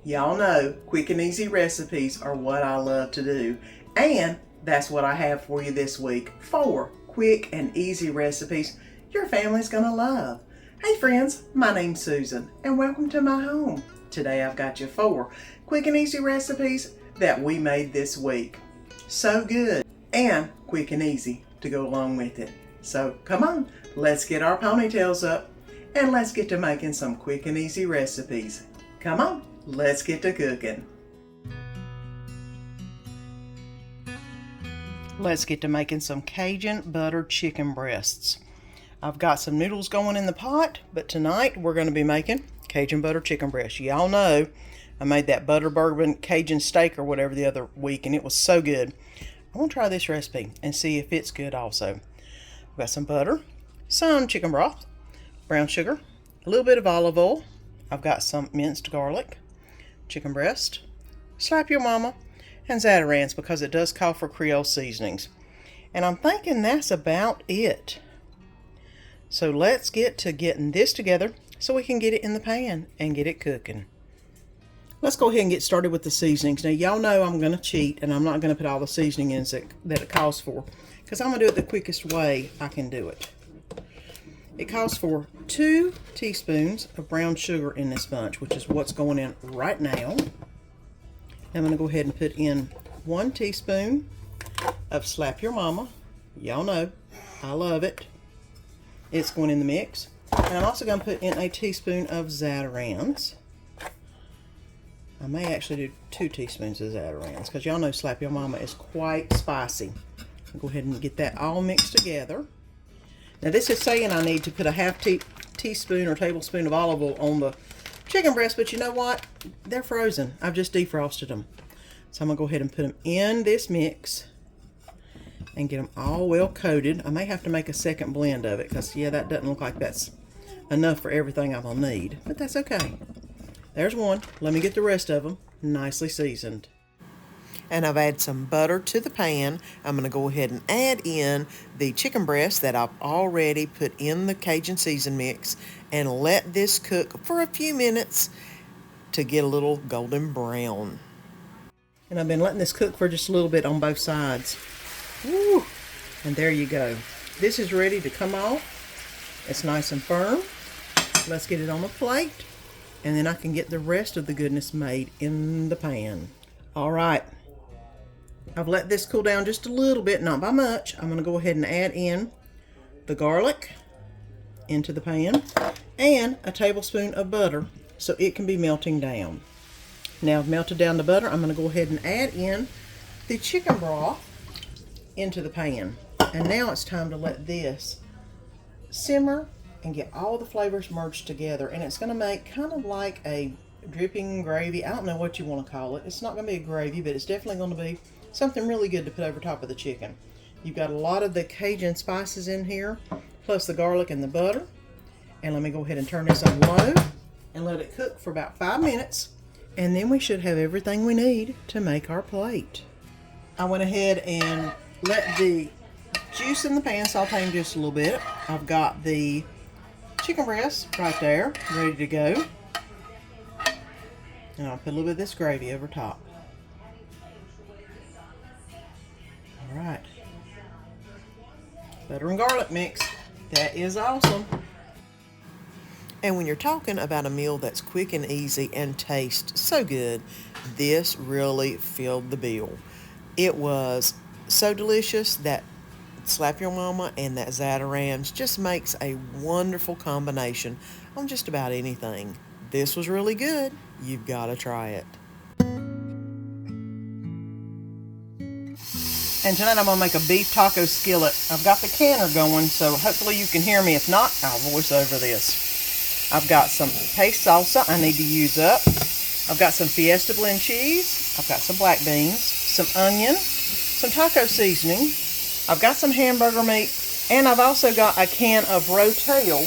Y'all know quick and easy recipes are what I love to do, and that's what I have for you this week. 4 quick and easy recipes your family's gonna love. Hey friends, my name's Susan and welcome to my home. Today I've got you 4 quick and easy recipes that we made this week. So good and quick and easy to go along with it. So come on, let's get our ponytails up and let's get to making some quick and easy recipes. Come on. Let's get to cooking. Let's get to making some Cajun buttered chicken breasts. I've got some noodles going in the pot, but tonight we're going to be making Cajun buttered chicken breasts. Y'all know I made that butter bourbon Cajun steak or whatever the other week, and it was so good. I want to try this recipe and see if it's good also. I've got some butter, some chicken broth, brown sugar, a little bit of olive oil. I've got some minced garlic, chicken breast, slap your mama, and Zatarain's because it does call for Creole seasonings. And I'm thinking that's about it. So let's get to getting this together so we can get it in the pan and get it cooking. Let's go ahead and get started with the seasonings. Now y'all know I'm going to cheat and I'm not going to put all the seasoning in that it calls for because I'm going to do it the quickest way I can do it. It calls for 2 teaspoons of brown sugar in this bunch, which is what's going in right now. I'm going to go ahead and put in 1 teaspoon of Slap Your Mama. Y'all know, I love it. It's going in the mix. And I'm also going to put in a teaspoon of Zatarain's. I may actually do 2 teaspoons of Zatarain's because y'all know Slap Your Mama is quite spicy. I'll go ahead and get that all mixed together. Now this is saying I need to put a half teaspoon or tablespoon of olive oil on the chicken breast, but you know what? They're frozen. I've just defrosted them. So I'm going to go ahead and put them in this mix and get them all well coated. I may have to make a second blend of it because, yeah, that doesn't look like that's enough for everything I'm going to need, but that's okay. There's one. Let me get the rest of them nicely seasoned. And I've added some butter to the pan. I'm going to go ahead and add in the chicken breast that I've already put in the Cajun season mix and let this cook for a few minutes to get a little golden brown. And I've been letting this cook for just a little bit on both sides. Woo! And there you go. This is ready to come off. It's nice and firm. Let's get it on a plate and then I can get the rest of the goodness made in the pan. All right. I've let this cool down just a little bit, not by much. I'm going to go ahead and add in the garlic into the pan and a tablespoon of butter so it can be melting down. Now I've melted down the butter. I'm going to go ahead and add in the chicken broth into the pan. And now it's time to let this simmer and get all the flavors merged together. And it's going to make kind of like a dripping gravy. I don't know what you want to call it. It's not going to be a gravy, but it's definitely going to be something really good to put over top of the chicken. You've got a lot of the Cajun spices in here, plus the garlic and the butter. And let me go ahead and turn this on low and let it cook for about 5 minutes. And then we should have everything we need to make our plate. I went ahead and let the juice in the pan saute just a little bit. I've got the chicken breast right there, ready to go. And I'll put a little bit of this gravy over top. All right. Butter and garlic mix. That is awesome. And when you're talking about a meal that's quick and easy and tastes so good, this really filled the bill. It was so delicious that Slap Your Mama and that Zatarain's just makes a wonderful combination on just about anything. This was really good. You've got to try it. And tonight I'm going to make a beef taco skillet. I've got the canner going, so hopefully you can hear me. If not, I'll voice over this. I've got some paste salsa I need to use up. I've got some Fiesta blend cheese. I've got some black beans, some onion, some taco seasoning. I've got some hamburger meat, and I've also got a can of Rotel,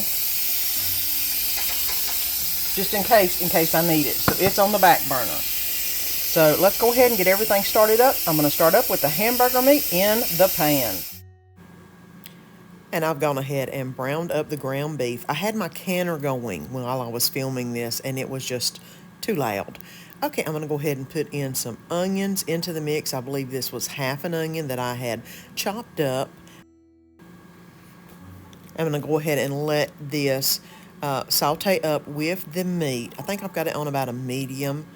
just in case I need it. So it's on the back burner. So let's go ahead and get everything started up. I'm going to start up with the hamburger meat in the pan. And I've gone ahead and browned up the ground beef. I had my canner going while I was filming this, and it was just too loud. Okay, I'm going to go ahead and put in some onions into the mix. I believe this was half an onion that I had chopped up. I'm going to go ahead and let this saute up with the meat. I think I've got it on about a medium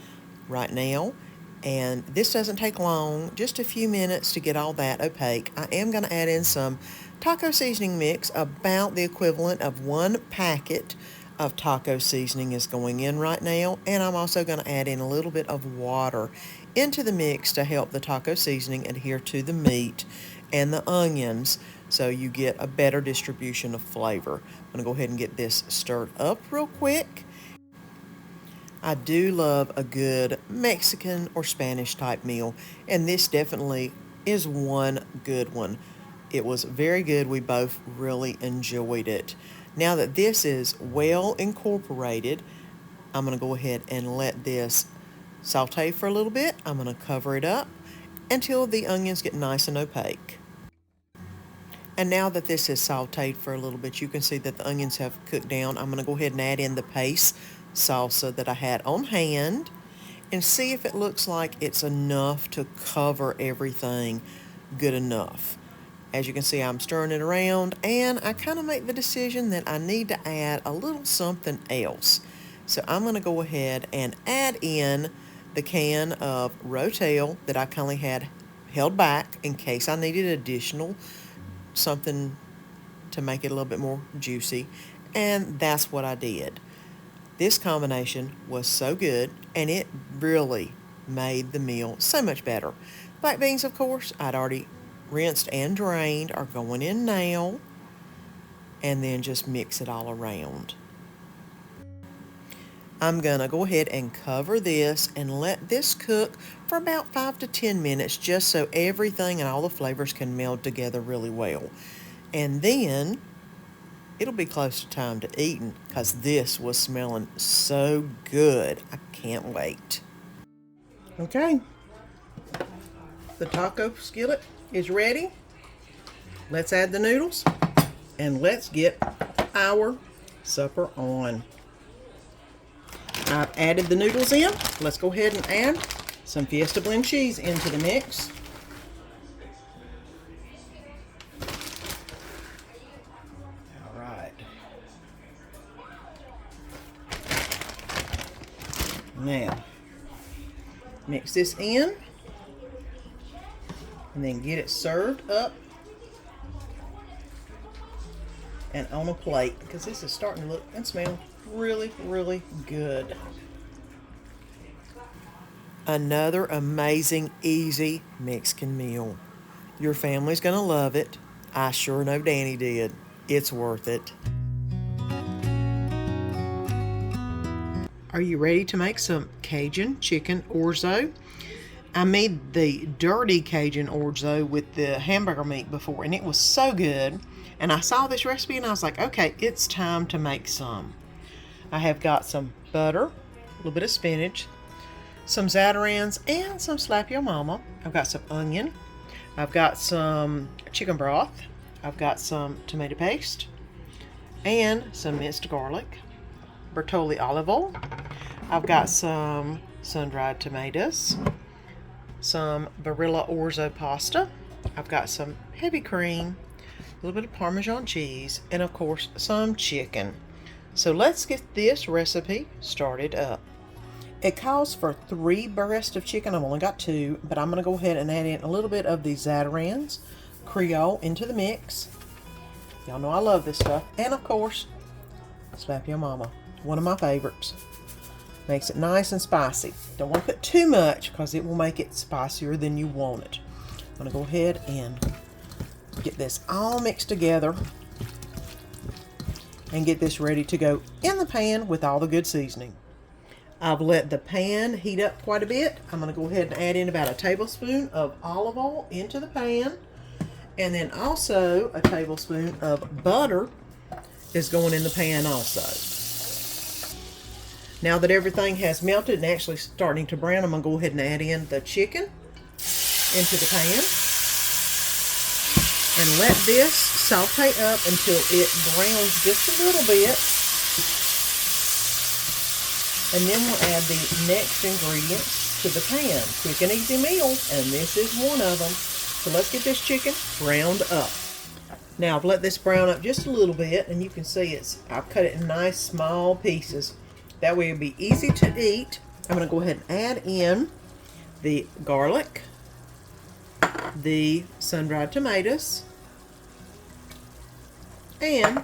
right now. And this doesn't take long, just a few minutes to get all that opaque. I am going to add in some taco seasoning mix. About the equivalent of 1 packet of taco seasoning is going in right now. And I'm also going to add in a little bit of water into the mix to help the taco seasoning adhere to the meat and the onions, so you get a better distribution of flavor. I'm going to go ahead and get this stirred up real quick. I do love a good Mexican or Spanish type meal, and this definitely is one good one. It was very good. We both really enjoyed it. Now that this is well incorporated, I'm going to go ahead and let this saute for a little bit. I'm going to cover it up until the onions get nice and opaque. And now that this is sauteed for a little bit, you can see that the onions have cooked down. I'm going to go ahead and add in the paste salsa that I had on hand and see if it looks like it's enough to cover everything good enough. As you can see, I'm stirring it around, and I kind of make the decision that I need to add a little something else. So I'm going to go ahead and add in the can of Rotel that I kindly had held back in case I needed additional something to make it a little bit more juicy, and that's what I did. This combination was so good, and it really made the meal so much better. Black beans, of course, I'd already rinsed and drained, are going in now, and then just mix it all around. I'm going to go ahead and cover this and let this cook for about 5 to 10 minutes just so everything and all the flavors can meld together really well. And then it'll be close to time to eating because this was smelling so good. I can't wait. Okay, the taco skillet is ready. Let's add the noodles and let's get our supper on. I've added the noodles in. Let's go ahead and add some Fiesta blend cheese into the mix. All right. Now, mix this in and then get it served up and on a plate because this is starting to look and smell really, really good. Another amazing, easy Mexican meal. Your family's gonna love it. I sure know Danny did. It's worth it. Are you ready to make some Cajun chicken orzo? I made the dirty Cajun orzo with the hamburger meat before, and it was so good. And I saw this recipe and I was like, okay, it's time to make some. I have got some butter, a little bit of spinach, some zatarans, and some slap your mama. I've got some onion. I've got some chicken broth. I've got some tomato paste and some minced garlic, Bertolli olive oil. I've got some sun-dried tomatoes, some Barilla Orzo pasta. I've got some heavy cream, a little bit of Parmesan cheese, and of course some chicken. So let's get this recipe started up. It calls for 3 breasts of chicken. I've only got 2, but I'm going to go ahead and add in a little bit of the zatarans Creole into the mix. Y'all know I love this stuff. And of course, slap your mama, one of my favorites. Makes it nice and spicy. Don't want to put too much because it will make it spicier than you want it. I'm going to go ahead and get this all mixed together and get this ready to go in the pan with all the good seasoning. I've let the pan heat up quite a bit. I'm going to go ahead and add in about a tablespoon of olive oil into the pan, and then also a tablespoon of butter is going in the pan also. Now that everything has melted and actually starting to brown, I'm going to go ahead and add in the chicken into the pan and let this saute up until it browns just a little bit. And then we'll add the next ingredients to the pan. Quick and easy meal, and this is one of them. So let's get this chicken browned up. Now I've let this brown up just a little bit, and you can see I've cut it in nice small pieces. That way it'll be easy to eat. I'm going to go ahead and add in the garlic, the sun-dried tomatoes, and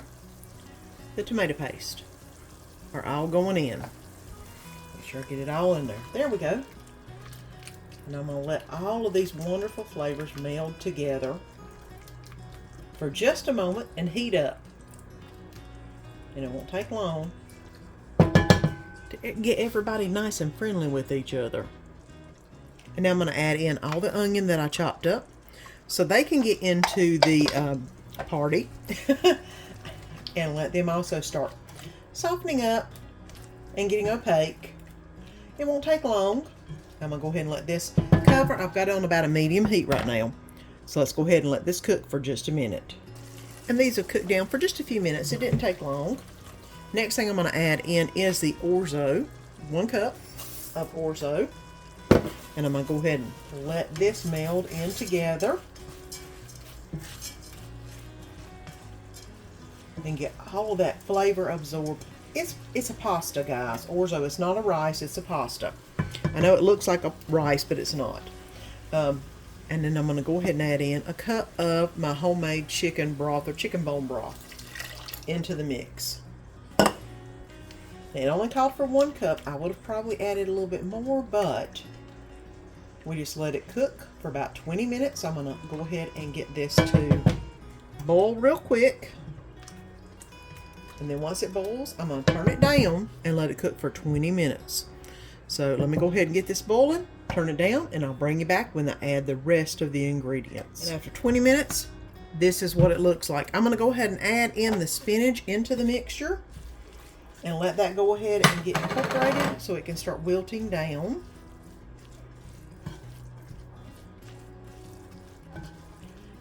the tomato paste are all going in. Make sure I get it all in there. There we go. And I'm going to let all of these wonderful flavors meld together for just a moment and heat up. And it won't take long to get everybody nice and friendly with each other. And now I'm going to add in all the onion that I chopped up so they can get into the party and let them also start softening up and getting opaque. It won't take long. I'm going to go ahead and let this cover. I've got it on about a medium heat right now. So let's go ahead and let this cook for just a minute. And these will cook down for just a few minutes. It didn't take long. Next thing I'm going to add in is the Orzo. 1 cup of Orzo. And I'm going to go ahead and let this meld in together. And get all that flavor absorbed. It's a pasta, guys. Orzo is not a rice, it's a pasta. I know it looks like a rice, but it's not. And then I'm going to go ahead and add in a cup of my homemade chicken broth or chicken bone broth into the mix. It only called for 1 cup. I would have probably added a little bit more, but we just let it cook for about 20 minutes. I'm going to go ahead and get this to boil real quick. And then once it boils, I'm going to turn it down and let it cook for 20 minutes. So let me go ahead and get this boiling, turn it down, and I'll bring you back when I add the rest of the ingredients. And after 20 minutes, this is what it looks like. I'm going to go ahead and add in the spinach into the mixture and let that go ahead and get incorporated so it can start wilting down.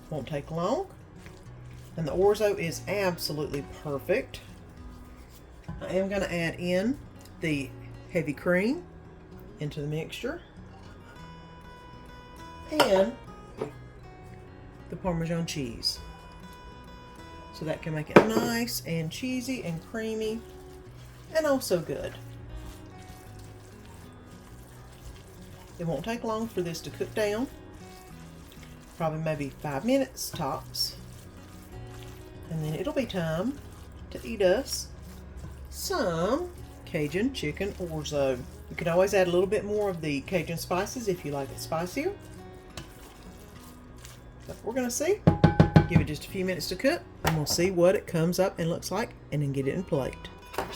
Won't take long. And the Orzo is absolutely perfect. I am going to add in the heavy cream into the mixture and the Parmesan cheese. So that can make it nice and cheesy and creamy and also good. It won't take long for this to cook down. Probably maybe 5 minutes tops. And then it'll be time to eat us some Cajun chicken Orzo. You can always add a little bit more of the Cajun spices if you like it spicier. But we're going to see. Give it just a few minutes to cook, and we'll see what it comes up and looks like, and then get it in plate.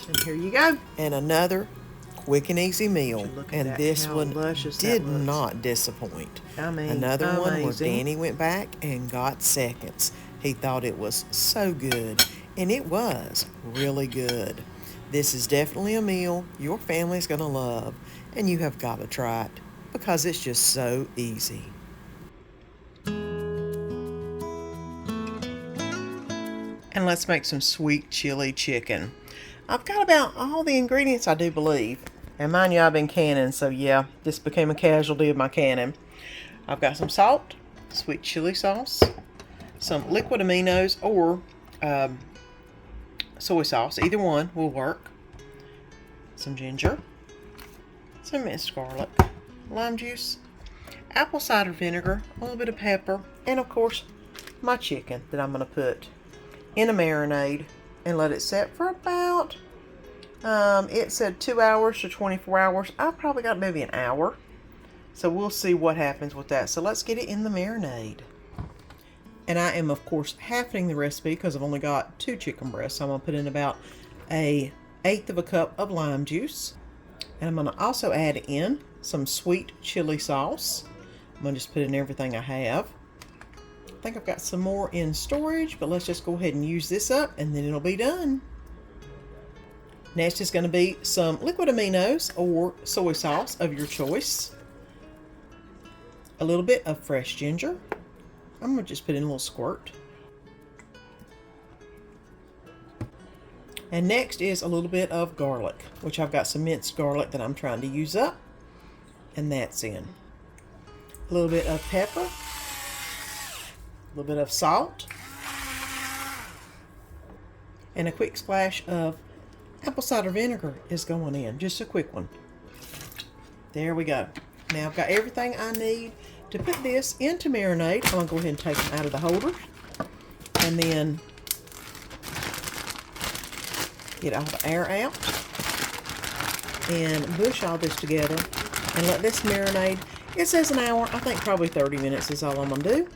And here you go. And another quick and easy meal. And this one did not disappoint. I mean, another one where Danny went back and got seconds. He thought it was so good, and it was really good. This is definitely a meal your family's going to love, and you have got to try it because it's just so easy. And let's make some sweet chili chicken. I've got about all the ingredients, I do believe. And mind you, I've been canning, so yeah, this became a casualty of my canning. I've got some salt, sweet chili sauce, some liquid aminos or soy sauce, either one will work, some ginger, some minced garlic, lime juice, apple cider vinegar, a little bit of pepper, and of course my chicken that I'm going to put in a marinade and let it set for about, it said 2 hours to 24 hours. I probably got maybe an hour. So we'll see what happens with that. So let's get it in the marinade. And I am, of course, halving the recipe because I've only got 2 chicken breasts. So I'm going to put in about 1/8 of a cup of lime juice. And I'm going to also add in some sweet chili sauce. I'm going to just put in everything I have. I think I've got some more in storage, but let's just go ahead and use this up and then it'll be done. Next is going to be some liquid aminos or soy sauce of your choice. A little bit of fresh ginger. I'm going to just put in a little squirt. And next is a little bit of garlic, which I've got some minced garlic that I'm trying to use up. And that's in. A little bit of pepper. A little bit of salt. And a quick splash of apple cider vinegar is going in. Just a quick one. There we go. Now I've got everything I need to put this into marinade. I'm going to go ahead and take them out of the holders. And then get all the air out. And mush all this together. And let this marinade. It says an hour. I think probably 30 minutes is all I'm going to do.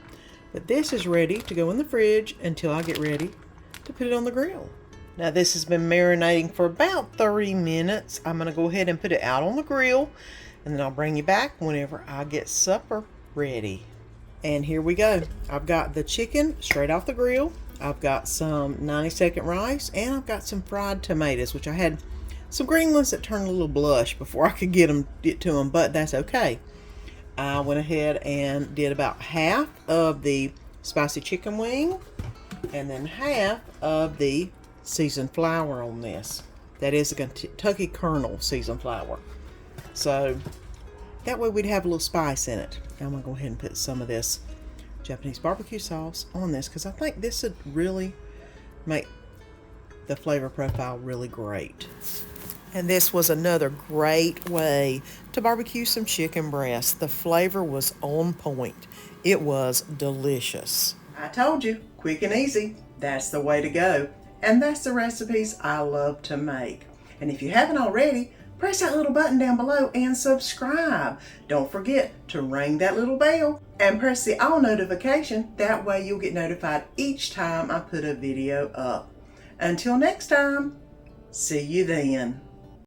But this is ready to go in the fridge until I get ready to put it on the grill. Now this has been marinating for about 30 minutes. I'm going to go ahead and put it out on the grill. And then I'll bring you back whenever I get supper ready. And here we go. I've got the chicken straight off the grill. I've got some 90-second rice. And I've got some fried tomatoes, which I had some green ones that turned a little blush before I could get to them. But that's okay. I went ahead and did about half of the spicy chicken wing. And then half of the seasoned flour on this. That is a Kentucky Colonel seasoned flour. So that way we'd have a little spice in it. I'm going to go ahead and put some of this Japanese barbecue sauce on this because I think this would really make the flavor profile really great. And this was another great way to barbecue some chicken breasts. The flavor was on point. It was delicious. I told you, quick and easy. That's the way to go. And that's the recipes I love to make. And if you haven't already, press that little button down below and subscribe. Don't forget to ring that little bell and press the all notification. That way you'll get notified each time I put a video up. Until next time, see you then.